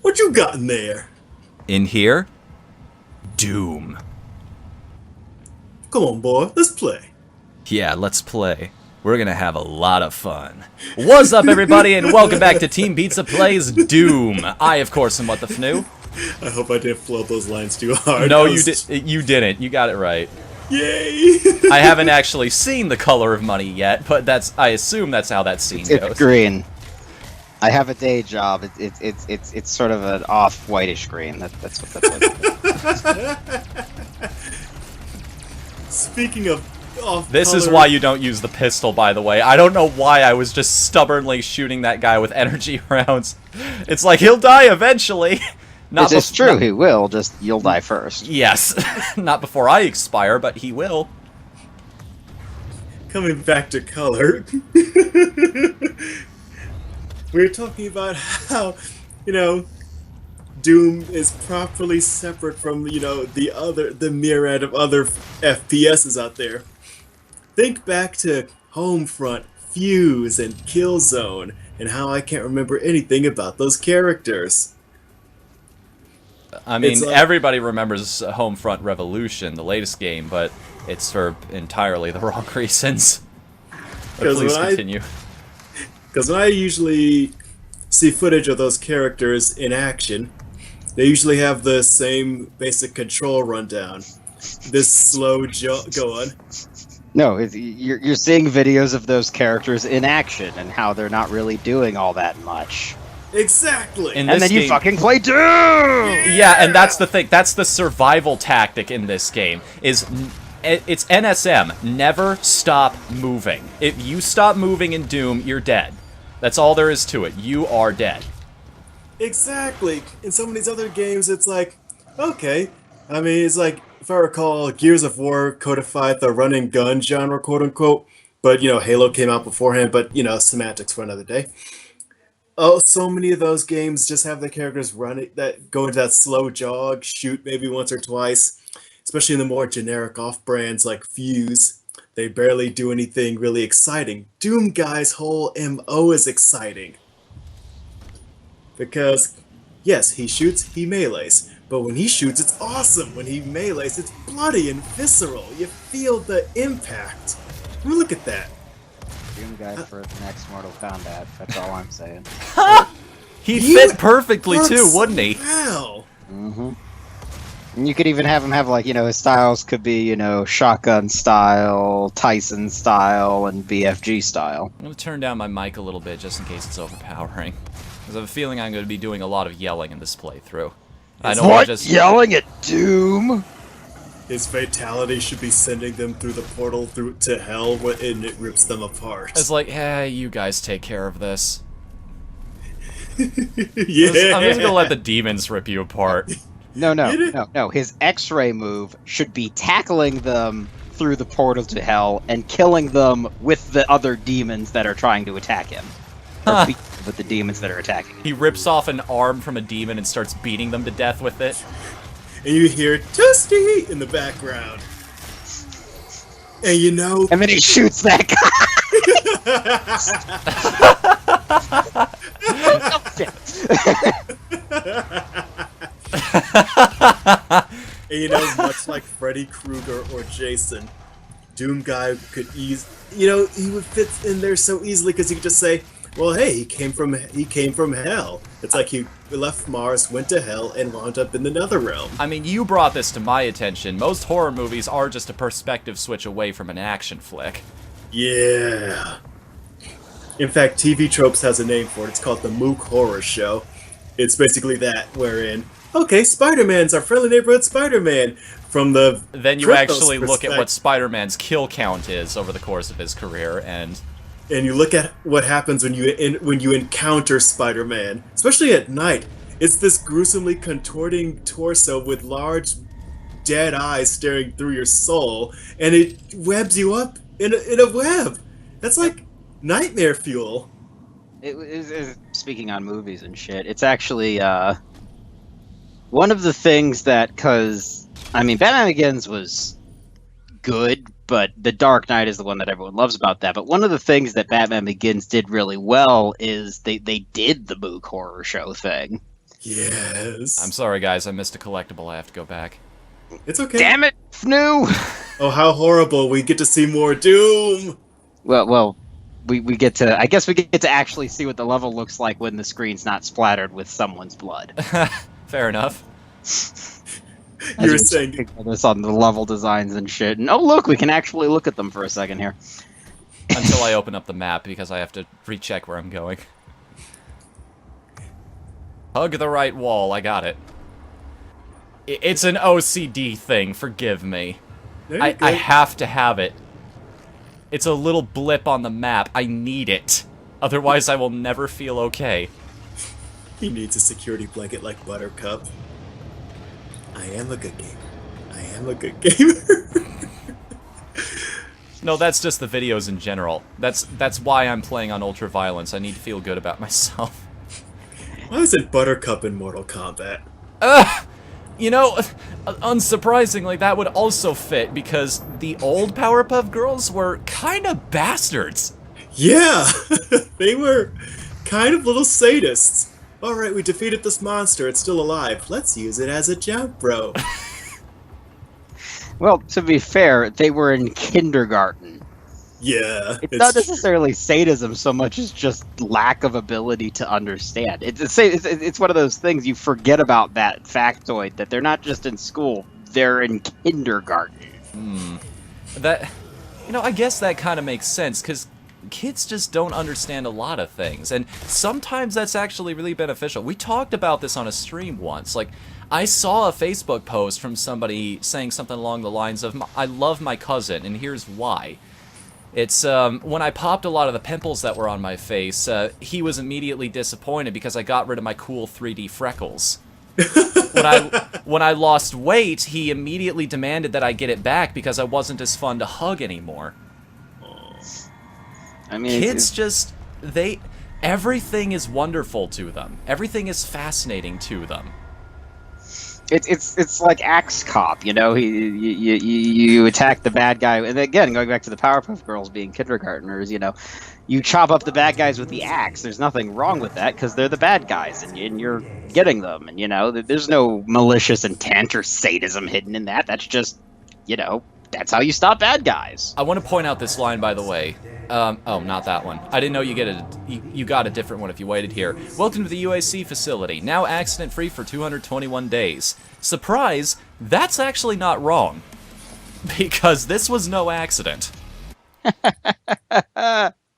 What you got in there? In here, Doom. Come on, boy. Let's play. Yeah, let's play. We're gonna have a lot of fun. What's up, everybody, and welcome back to Team Pizza Plays Doom. I, of course, am Whatthefnu. I hope I didn't float those lines too hard. No, you didn't. You got it right. Yay! I haven't actually seen The Color of Money yet, but I assume that's how that scene goes. It's green. I have a day job. It's sort of an off-whitish green. That's what that is. Speaking of this is why you don't use the pistol, by the way. I don't know why I was just stubbornly shooting that guy with energy rounds. It's like, he'll die eventually. It's true, he will, just you'll die first. Yes. Not before I expire, but he will. Coming back to color. We were talking about how, Doom is properly separate from, the myriad of other FPSs out there. Think back to Homefront, Fuse, and Killzone, and how I can't remember anything about those characters. I mean, everybody remembers Homefront Revolution, the latest game, but it's for entirely the wrong reasons. But please continue. Because when I usually see footage of those characters in action, they usually have the same basic control rundown. This slow going. No, you're seeing videos of those characters in action and how they're not really doing all that much. Exactly! And then you fucking play Doom! Yeah, and that's the thing. That's the survival tactic in this game. It's NSM. Never stop moving. If you stop moving in Doom, you're dead. That's all there is to it. You are dead. Exactly. In some of these other games, it's like, okay. I mean, it's like, if I recall, Gears of War codified the run and gun genre, quote unquote. But, Halo came out beforehand, but, semantics for another day. Oh, so many of those games just have the characters go into that slow jog, shoot maybe once or twice, especially in the more generic off-brands like Fuse. They barely do anything really exciting. Doom Guy's whole MO is exciting. Because, yes, he shoots, he melees, but when he shoots, it's awesome. When he melees, it's bloody and visceral. You feel the impact. I mean, look at that. Doom Guy for the next Mortal Kombat. That's all I'm saying. He'd fit perfectly too, wouldn't he? Hell. Mm-hmm. And you could even have him have, like, his styles could be, shotgun style, Tyson style, and BFG style. I'm going to turn down my mic a little bit just in case it's overpowering. Because I have a feeling I'm going to be doing a lot of yelling in this playthrough. I don't want to just yelling at Doom? His fatality should be sending them through the portal to hell, and it rips them apart. It's like, hey, you guys take care of this. Yeah. I'm just gonna let the demons rip you apart. No. His X-ray move should be tackling them through the portal to hell and killing them with the other demons that are trying to attack him. Or with the demons that are attacking him. He rips off an arm from a demon and starts beating them to death with it. And you hear Toasty in the background. And And then he shoots that guy. And much like Freddy Krueger or Jason, Doom Guy could he would fit in there so easily because he could just say, well, hey, he came from hell. It's like he left Mars, went to hell, and wound up in the Netherrealm. I mean, you brought this to my attention. Most horror movies are just a perspective switch away from an action flick. Yeah. In fact, TV Tropes has a name for it. It's called the Mook Horror Show. It's basically that, wherein, okay, Spider-Man's our friendly neighborhood Spider-Man. From the Then you actually look at what Spider-Man's kill count is over the course of his career, and you look at what happens when you encounter Spider-Man, especially at night. It's this gruesomely contorting torso with large, dead eyes staring through your soul, and it webs you up in a web. That's like nightmare fuel. Speaking on movies and shit, it's actually one of the things that, Batman Begins was good, but The Dark Knight is the one that everyone loves about that. But one of the things that Batman Begins did really well is they did the Mook Horror Show thing. Yes. I'm sorry, guys. I missed a collectible. I have to go back. It's okay. Damn it, Fnu! Oh, how horrible. We get to see more Doom. Well, we get to. I guess we get to actually see what the level looks like when the screen's not splattered with someone's blood. Fair enough. You were saying this on the level designs and shit. And oh, look, we can actually look at them for a second here. Until I open up the map, because I have to recheck where I'm going. Hug the right wall. I got it. It's an OCD thing. Forgive me. I have to have it. It's a little blip on the map. I need it. Otherwise, I will never feel okay. He needs a security blanket like Buttercup. I am a good gamer. I am a good gamer. No, that's just the videos in general. That's why I'm playing on Ultraviolence. I need to feel good about myself. Why isn't Buttercup in Mortal Kombat? You know, unsurprisingly, that would also fit, because the old Powerpuff Girls were kind of bastards. Yeah, they were kind of little sadists. Alright, we defeated this monster, it's still alive. Let's use it as a jump, bro. Well, to be fair, they were in kindergarten. Yeah. It's not necessarily sadism so much as just lack of ability to understand. It's one of those things you forget about, that factoid, that they're not just in school, they're in kindergarten. That, you know, I guess that kind of makes sense, because kids just don't understand a lot of things, and sometimes that's actually really beneficial. We talked about this on a stream once. Like, I saw a Facebook post from somebody saying something along the lines of, I love my cousin, and here's why. It's, when I popped a lot of the pimples that were on my face, he was immediately disappointed because I got rid of my cool 3D freckles. When I lost weight, he immediately demanded that I get it back because I wasn't as fun to hug anymore. I mean, Kids just, everything is wonderful to them. Everything is fascinating to them. It's like Axe Cop, you know. You attack the bad guy, and again, going back to the Powerpuff Girls being kindergartners, you know, you chop up the bad guys with the axe. There's nothing wrong with that because they're the bad guys, and you're getting them, and you know, there's no malicious intent or sadism hidden in that. That's just, you know, that's how you stop bad guys. I want to point out this line, by the way. Oh, not that one. I didn't know you got a different one if you waited here. Welcome to the UAC facility. Now accident-free for 221 days. Surprise, that's actually not wrong. Because this was no accident.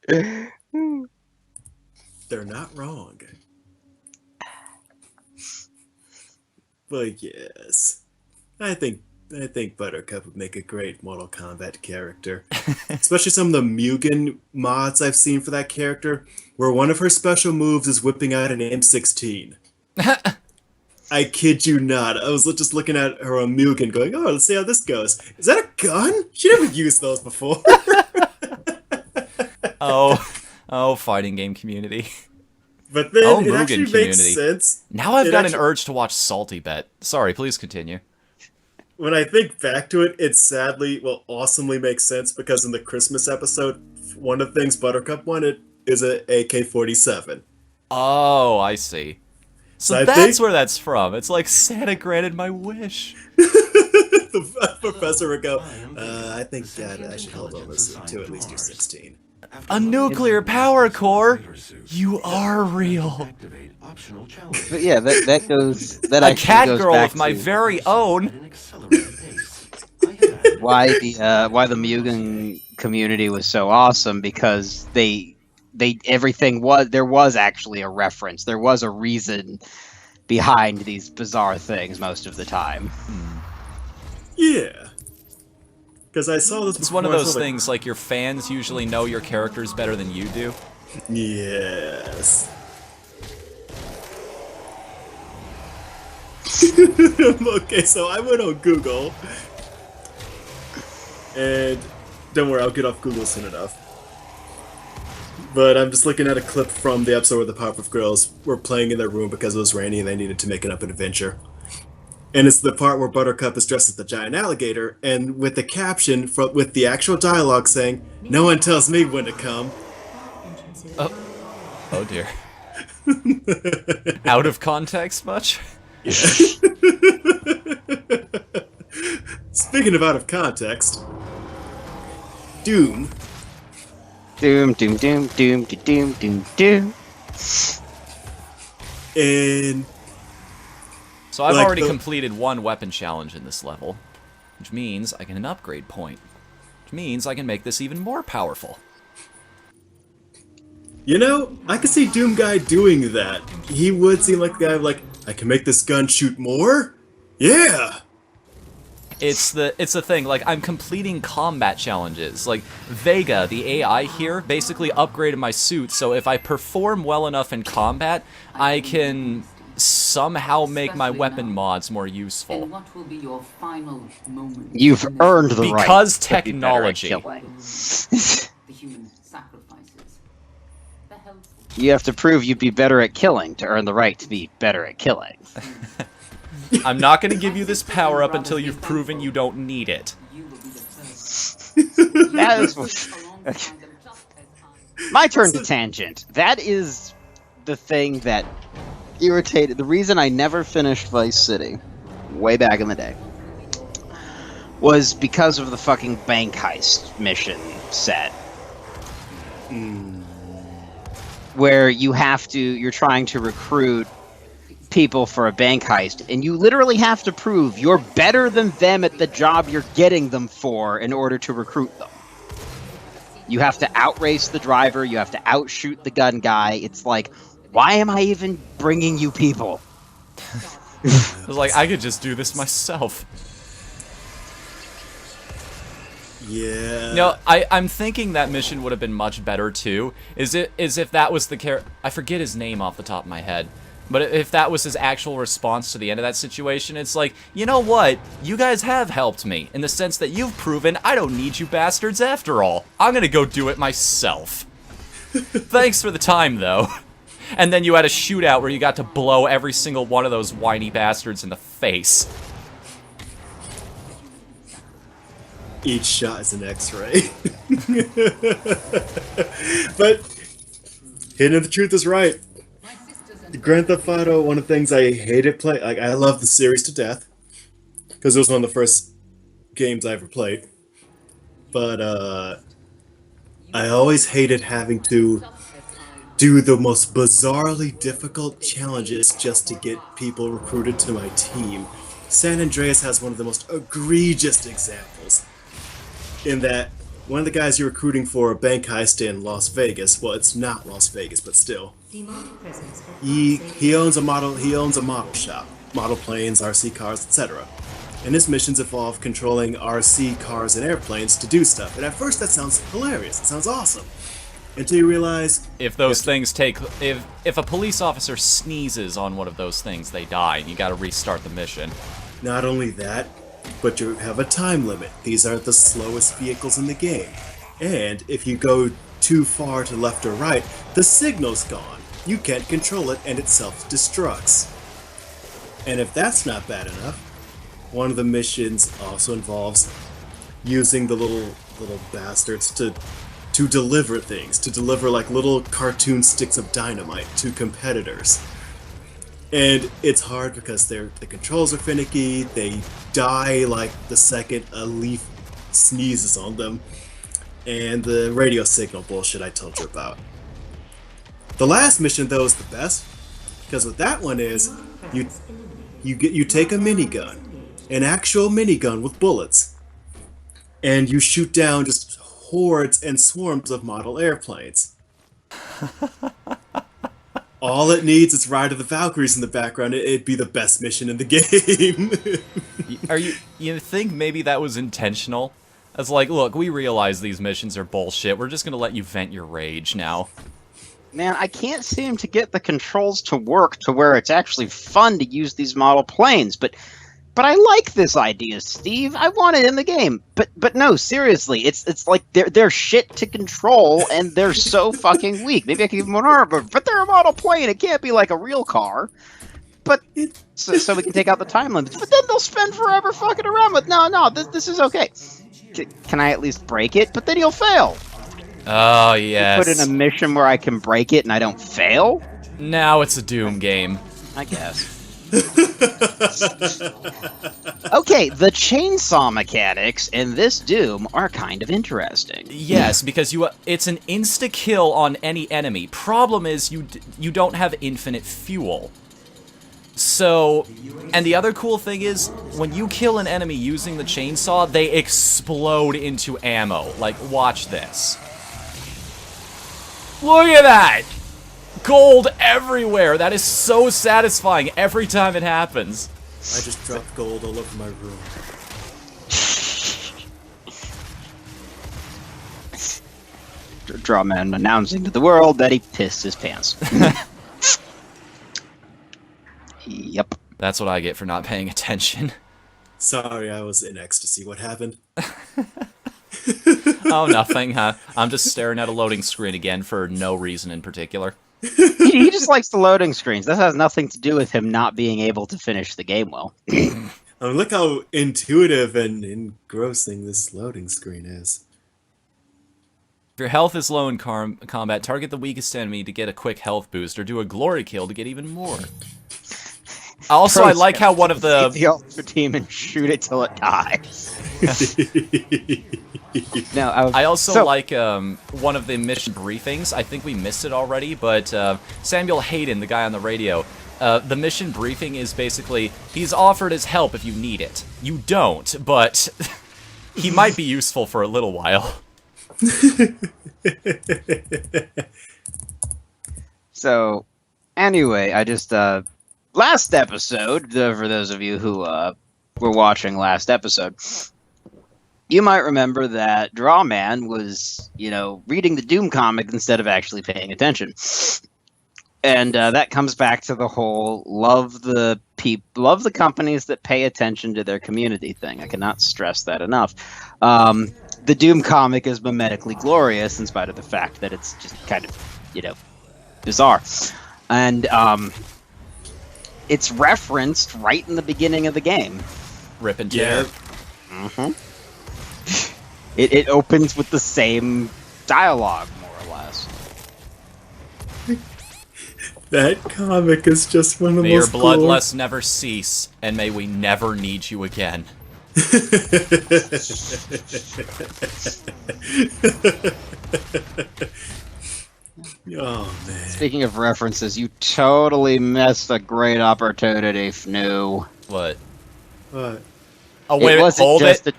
They're not wrong. But yes, I think Buttercup would make a great Mortal Kombat character. Especially some of the Mugen mods I've seen for that character, where one of her special moves is whipping out an M16. I kid you not. I was just looking at her on Mugen going, oh, let's see how this goes. Is that a gun? She never used those before. Oh, fighting game community. But then it Mugen actually community. makes sense. Now I've got an urge to watch Salty Bet. Sorry, please continue. When I think back to it, it awesomely makes sense because in the Christmas episode, one of the things Buttercup wanted is a AK-47. Oh, I see. So that's where that's from. It's like Santa granted my wish. The professor would go, I think I should hold on this to at least your 16. A nuclear power core? You are real. But yeah, that goes. That a cat goes girl back of my to very own. why the Mugen community was so awesome, because there was actually a reference. There was a reason behind these bizarre things most of the time. Yeah. Because I saw this before. It's one of those things, like, your fans usually know your characters better than you do. Yes. Okay, so I went on Google. And don't worry, I'll get off Google soon enough. But I'm just looking at a clip from the episode where the Powerpuff Girls were playing in their room because it was raining and they needed to make an adventure. And it's the part where Buttercup is dressed as the giant alligator, and with the caption with the actual dialogue saying, "No one tells me when to come." Oh dear. Out of context much? Speaking of out of context, Doom. Doom, doom, doom, doom, doom, doom, doom. And So I've like already the- completed one weapon challenge in this level, which means I get an upgrade point, which means I can make this even more powerful. You know, I could see Doom Guy doing that. He would seem like the guy like, I can make this gun shoot more? Yeah! It's the thing, like, I'm completing combat challenges. Like, Vega, the AI here, basically upgraded my suit, so if I perform well enough in combat, I can somehow make my weapon mods more useful. And what will be your final moment? You've earned the right Because to be better at technology. killing. The human sacrifices. The helpful. You have to prove you'd be better at killing to earn the right to be better at killing. I'm not going to give you this power up until you've proven you don't need it. You will be the first. That is Alongside them just as my turn to tangent. That is the thing that irritated. The reason I never finished Vice City, way back in the day, was because of the fucking bank heist mission set. Where you're trying to recruit people for a bank heist, and you literally have to prove you're better than them at the job you're getting them for in order to recruit them. You have to outrace the driver, you have to outshoot the gun guy. It's like, why am I even bringing you people? I was like, I could just do this myself. Yeah. No, I'm thinking that mission would have been much better too. Is if that was the character? I forget his name off the top of my head. But if that was his actual response to the end of that situation, it's like, you know what? You guys have helped me, in the sense that you've proven I don't need you bastards after all. I'm gonna go do it myself. Thanks for the time, though. And then you had a shootout where you got to blow every single one of those whiny bastards in the face. Each shot is an X-ray. But Hidden the Truth is right. Grand Theft Auto, one of the things I hated play, like I love the series to death, because it was one of the first games I ever played. But I always hated having to do the most bizarrely difficult challenges just to get people recruited to my team. San Andreas has one of the most egregious examples, in that one of the guys you're recruiting for a bank heist in Las Vegas. Well, it's not Las Vegas, but still. He owns a model shop, model planes, RC cars, etc. And his missions involve controlling RC cars and airplanes to do stuff. And at first that sounds hilarious. It sounds awesome. Until you realize If those things take... If a police officer sneezes on one of those things, they die, and you gotta restart the mission. not only that, but you have a time limit. These are the slowest vehicles in the game. And if you go too far to left or right, the signal's gone. You can't control it and it self-destructs. And if that's not bad enough, one of the missions also involves using the little bastards to deliver things, to deliver like little cartoon sticks of dynamite to competitors. And it's hard because the controls are finicky, they die like the second a leaf sneezes on them, and the radio signal bullshit I told you about. The last mission though is the best, because what that one is, you take a minigun, an actual minigun with bullets, and you shoot down just hordes and swarms of model airplanes. All it needs is Ride of the Valkyries in the background. It'd be the best mission in the game. You think maybe that was intentional? It's like, look, we realize these missions are bullshit. We're just gonna let you vent your rage now. Man, I can't seem to get the controls to work to where it's actually fun to use these model planes, but I like this idea, Steve. I want it in the game. But no, seriously, it's like they're shit to control and they're so fucking weak. Maybe I can give them an arm, but they're a model plane. It can't be like a real car. But so we can take out the time limits. But then they'll spend forever fucking around with this is okay. Can I at least break it? But then you'll fail. Oh yes. Put in a mission where I can break it and I don't fail. Now it's a Doom game. I guess. Okay, the chainsaw mechanics in this Doom are kind of interesting. Yes, because it's an insta-kill on any enemy. Problem is, you don't have infinite fuel. So, and the other cool thing is, when you kill an enemy using the chainsaw, they explode into ammo. Like, watch this. Look at that! Gold everywhere! That is so satisfying every time it happens. I just dropped gold all over my room. Drawman announcing to the world that he pissed his pants. Yep. That's what I get for not paying attention. Sorry, I was in ecstasy. What happened? Oh, nothing, huh? I'm just staring at a loading screen again for no reason in particular. He just likes the loading screens. That has nothing to do with him not being able to finish the game well. Look how intuitive and engrossing this loading screen is. If your health is low in combat, target the weakest enemy to get a quick health boost, or do a glory kill to get even more. Also, I like how one of Save the... the ultra team and shoot it till it dies. No, I also like one of the mission briefings. I think we missed it already, but Samuel Hayden, the guy on the radio, the mission briefing is basically, he's offered his help if you need it. You don't, but he might be useful for a little while. So, anyway, I just, last episode, for those of you who were watching last episode, you might remember that Drawman was, reading the Doom comic instead of actually paying attention. And that comes back to the whole love the companies that pay attention to their community thing. I cannot stress that enough. The Doom comic is mimetically glorious in spite of the fact that it's just kind of, bizarre. And it's referenced right in the beginning of the game. Rip and tear. Mm-hmm. It opens with the same dialogue, more or less. That comic is just one of the May your most bloodlust never cease, and may we never need you again. Oh, man. Speaking of references, you totally missed a great opportunity, Fnu. What? What? Oh, wait, It wasn't hold just it. a-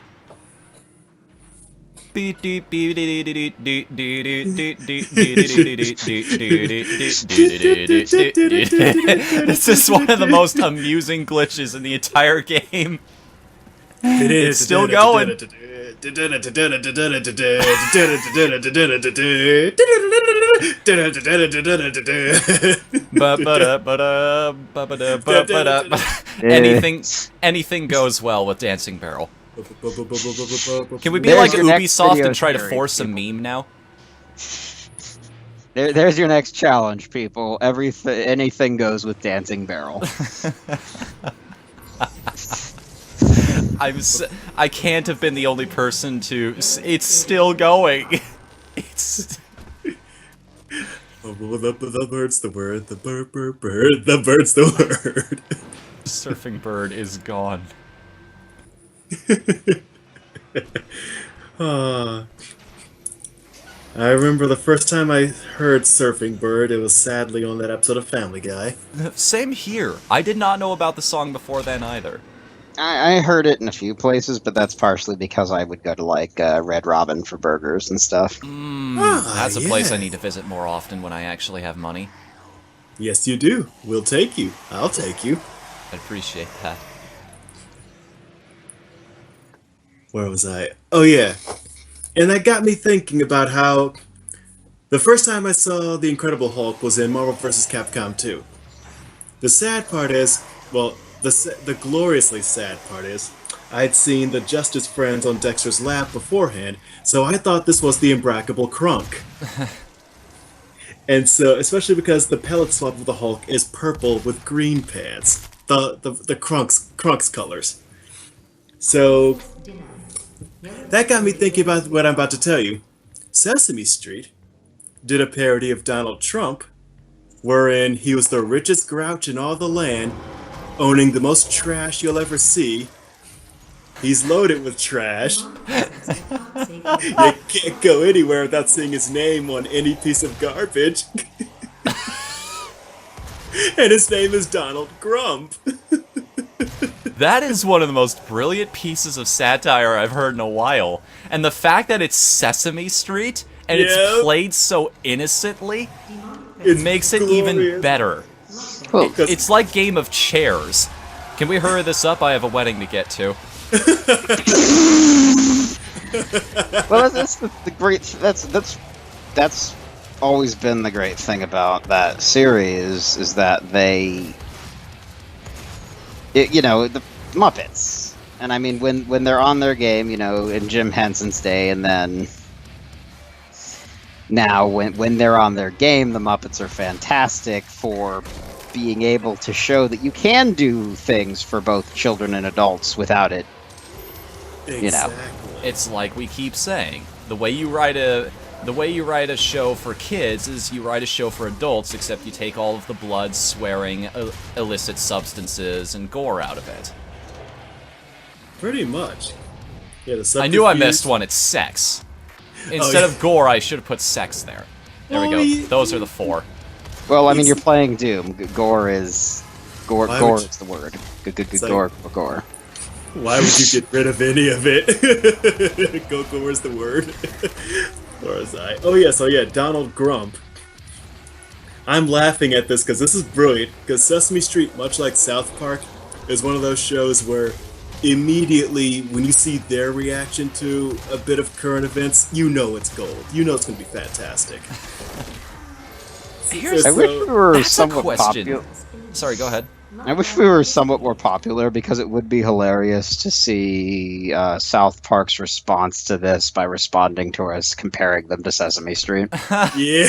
This is one of the most amusing glitches in the entire game. It's still going. Anything goes well with Dancing Barrel. Can we be There's like your next Ubisoft video and try to series, force a people. meme now? There's your next challenge, people. Anything goes with Dancing Barrel. I can't have been the only person to. It's still going. It's. The bird's the word. The bird. The bird's the word. Surfing Bird is gone. I remember the first time I heard Surfing Bird, it was sadly on that episode of Family Guy. Same here. I did not know about the song before then either. I heard it in a few places, but that's partially because I would go to like Red Robin for burgers and stuff. That's a place I yeah. need to visit more often when I actually have money. Yes, you do. We'll take you. I'll take you. I'd appreciate that. Where was I? Oh, yeah. And that got me thinking about how the first time I saw The Incredible Hulk was in Marvel vs. Capcom 2. The sad part is, well, the gloriously sad part is, I'd seen the Justice Friends on Dexter's lap beforehand, so I thought this was the Imbrackable Krunk. And so, especially because the pellet swap of the Hulk is purple with green pants. The Krunk's colors. So, that got me thinking about what I'm about to tell you. Sesame Street did a parody of Donald Trump wherein he was the richest grouch in all the land, owning the most trash you'll ever see. He's loaded with trash. You can't go anywhere without seeing his name on any piece of garbage. And his name is Donald Grump. That is one of the most brilliant pieces of satire I've heard in a while. And the fact that it's Sesame Street and Yep. it's played so innocently It's makes it glorious. even better. Well, It's like Game of Chairs. Can we hurry this up? I have a wedding to get to. well, that's the great. That's always been the great thing about that series is that the Muppets, and I mean when they're on their game, in Jim Henson's day, and then now when they're on their game, the Muppets are fantastic for being able to show that you can do things for both children and adults without it. Exactly. It's like we keep saying. The way you write a show for kids is you write a show for adults, except you take all of the blood, swearing, illicit substances, and gore out of it. Pretty much. Yeah, the I knew I subterfuge- missed one. It's sex. Instead yeah. of gore, I should have put sex there. There we Oh, go. yeah. Those are the 4. Well, I mean, It's- you're playing Doom. Gore is gore. Why Gore would you- is the word. It's Gore. like- Gore. Why would you get rid of any of it? Go is the word. Or as I. Oh yeah, so yeah, Donald Grump. I'm laughing at this because this is brilliant. Because Sesame Street, much like South Park, is one of those shows where immediately when you see their reaction to a bit of current events, you know it's gold. You know it's going to be fantastic. Here's I wish we were That's a somewhat question. popular. Sorry, go ahead. I wish we were somewhat more popular because it would be hilarious to see South Park's response to this by responding to us comparing them to Sesame Street. Yeah.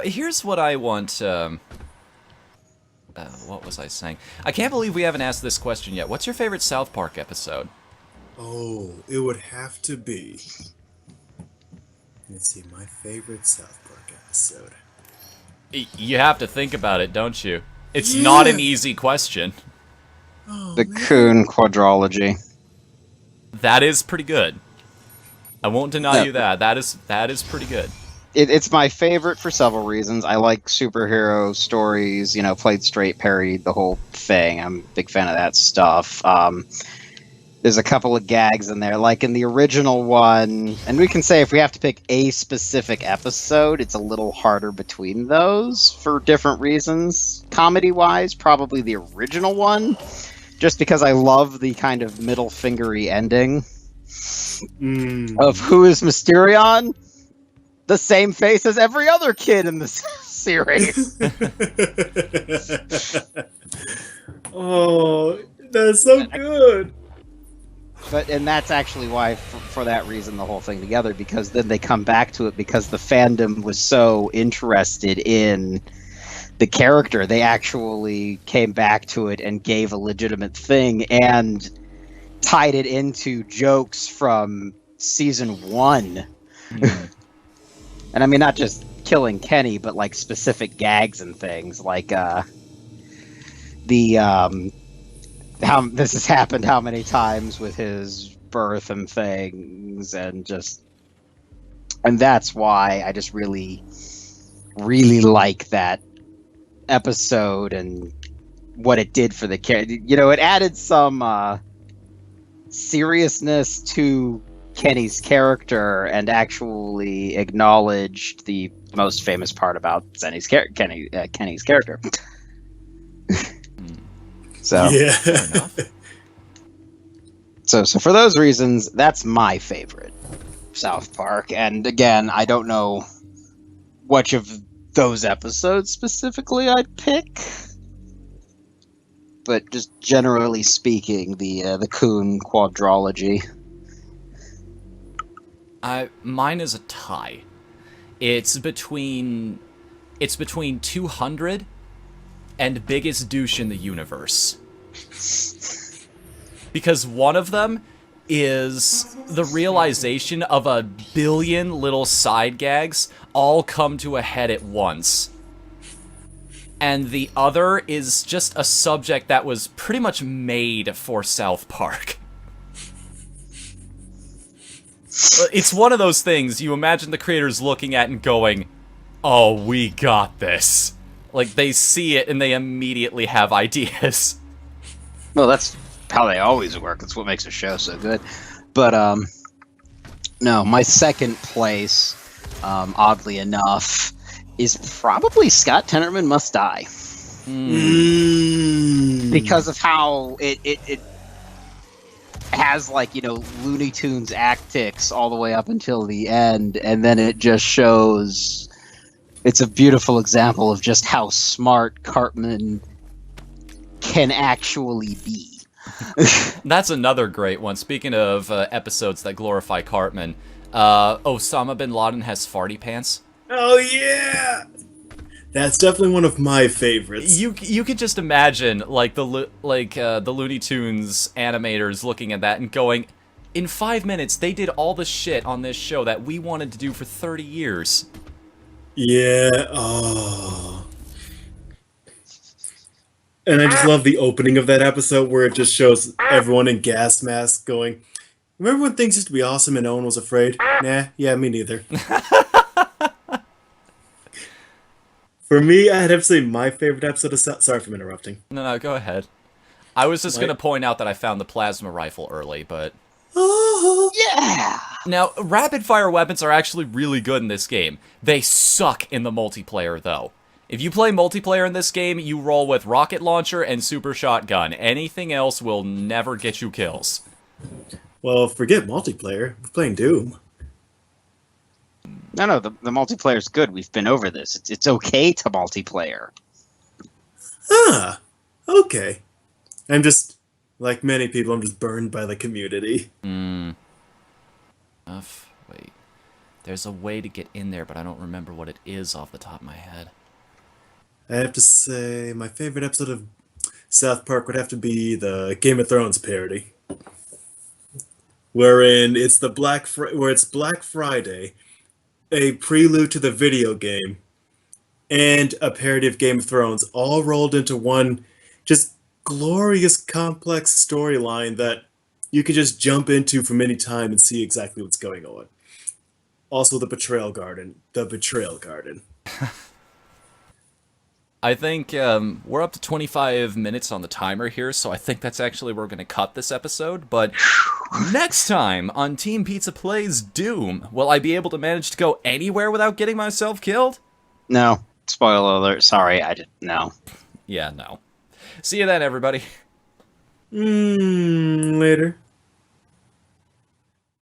Here's what I want. What was I saying? I can't believe we haven't asked this question yet. What's your favorite South Park episode? Oh, it would have to be. Let's see, my favorite South Park episode. You have to think about it, don't you? It's not an Yeah. easy question. Oh, The man. Coon quadrology. That is pretty good. I won't deny Yeah. you that. That is pretty good. It's my favorite for several reasons. I like superhero stories, played straight, parodied the whole thing. I'm a big fan of that stuff. There's a couple of gags in there, like in the original one, and we can say if we have to pick a specific episode, it's a little harder between those for different reasons. Comedy-wise, probably the original one, just because I love the kind of middle fingery ending of who is Mysterion? The same face as every other kid in the series. Oh, that's so good. And that's actually why, for that reason, the whole thing together, because then they come back to it because the fandom was so interested in the character. They actually came back to it and gave a legitimate thing and tied it into jokes from season 1. And I mean, not just killing Kenny, but like specific gags and things like how this has happened how many times with his birth and things, and that's why I just really like that episode and what it did for the character. It added some seriousness to Kenny's character and actually acknowledged the most famous part about Kenny's character. So Yeah. Fair enough. So for those reasons, that's my favorite South Park. And again, I don't know which of those episodes specifically I'd pick, but just generally speaking, the Coon quadrology. Mine is a tie. It's between 200 and Biggest Douche in the Universe. Because one of them is the realization of a billion little side gags all come to a head at once. And the other is just a subject that was pretty much made for South Park. It's one of those things you imagine the creators looking at and going, oh, we got this. Like, they see it and they immediately have ideas. Well, that's how they always work. That's what makes a show so good. But, no, my second place, oddly enough, is probably Scott Tenorman Must Die. Because of how it has, like, you know, Looney Tunes actics all the way up until the end, and then it just shows... It's a beautiful example of just how smart Cartman can actually be. That's another great one. Speaking of episodes that glorify Cartman, Osama bin Laden has farty pants. Oh yeah, that's definitely one of my favorites. You could just imagine like the Looney Tunes animators looking at that and going, in 5 minutes they did all the shit on this show that we wanted to do for 30 years. Yeah. Oh. And I just love the opening of that episode where it just shows everyone in gas masks going, remember when things used to be awesome and no one was afraid? Nah, yeah, me neither. For me, I'd have to say my favorite episode of Sorry if I'm interrupting. No, go ahead. I was just going to point out that I found the plasma rifle early, but... Oh. Yeah! Now, rapid-fire weapons are actually really good in this game. They suck in the multiplayer, though. If you play multiplayer in this game, you roll with rocket launcher and super shotgun. Anything else will never get you kills. Well, forget multiplayer. We're playing Doom. No, the multiplayer's good. We've been over this. It's okay to multiplayer. Ah, okay. I'm just, like many people, I'm just burned by the community. Wait. There's a way to get in there, but I don't remember what it is off the top of my head. I have to say, my favorite episode of South Park would have to be the Game of Thrones parody, wherein it's Black Friday, a prelude to the video game, and a parody of Game of Thrones, all rolled into one just glorious, complex storyline that you could just jump into from any time and see exactly what's going on. Also, the Betrayal Garden. The Betrayal Garden. I think we're up to 25 minutes on the timer here, so I think that's actually where we're going to cut this episode. But next time on Team Pizza Plays Doom, will I be able to manage to go anywhere without getting myself killed? No. Spoiler alert. Sorry, I didn't know. Yeah, no. See you then, everybody. Later.